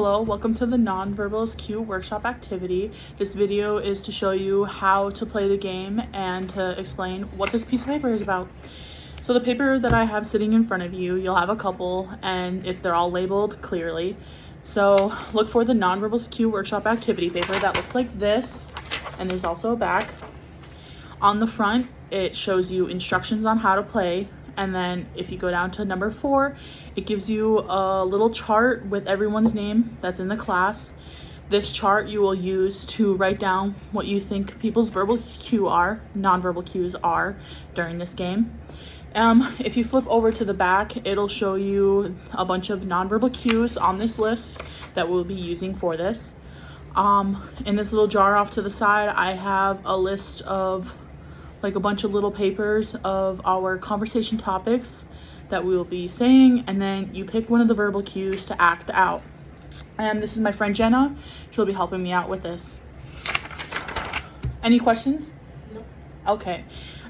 Hello, welcome to the Nonverbal Cue workshop activity. This video is to show you how to play the game and to explain what this piece of paper is about. So the paper that I have sitting in front of you, you'll have a couple, and if they're all labeled clearly. So look for the Nonverbal Cue workshop activity paper that looks like this, and there's also a back. On the front, it shows you instructions on how to play. And then if you go down to number 4, it gives you a little chart with everyone's name that's in the class. This chart you will use to write down what you think people's nonverbal cues are during this game. If you flip over to the back, it'll show you a bunch of nonverbal cues on this list that we'll be using for this. In this little jar off to the side, I have a list of like a bunch of little papers of our conversation topics that we will be saying, and then you pick one of the verbal cues to act out. And this is my friend Jenna. She'll be helping me out with this. Any questions? Nope. Okay.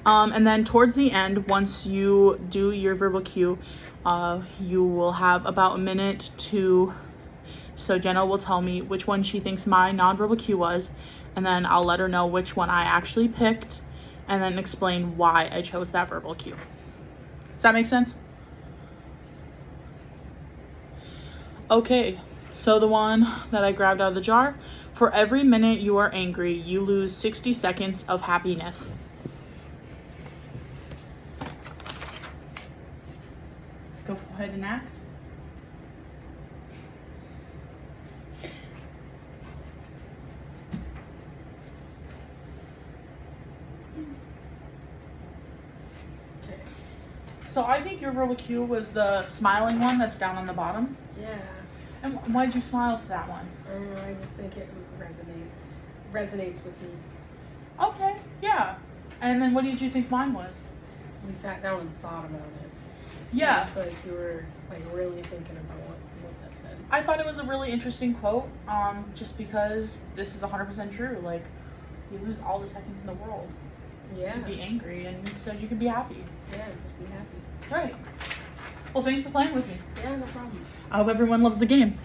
And then towards the end, once you do your verbal cue, you will have about a minute so Jenna will tell me which one she thinks my nonverbal cue was, and then I'll let her know which one I actually picked, and then explain why I chose that verbal cue. Does that make sense? Okay, so the one that I grabbed out of the jar, for every minute you are angry, you lose 60 seconds of happiness. Go ahead and act. So I think your verbal cue was the smiling one that's down on the bottom. Yeah. And why did you smile for that one? I just think it resonates with me. Okay, yeah. And then what did you think mine was? You sat down and thought about it. Yeah. Like you were like really thinking about what that said. I thought it was a really interesting quote, just because this is 100% true. Like, you lose all the seconds in the world to be angry, and instead you can be happy. Yeah, just be happy. Right. Well, thanks for playing with me. Yeah, no problem. I hope everyone loves the game.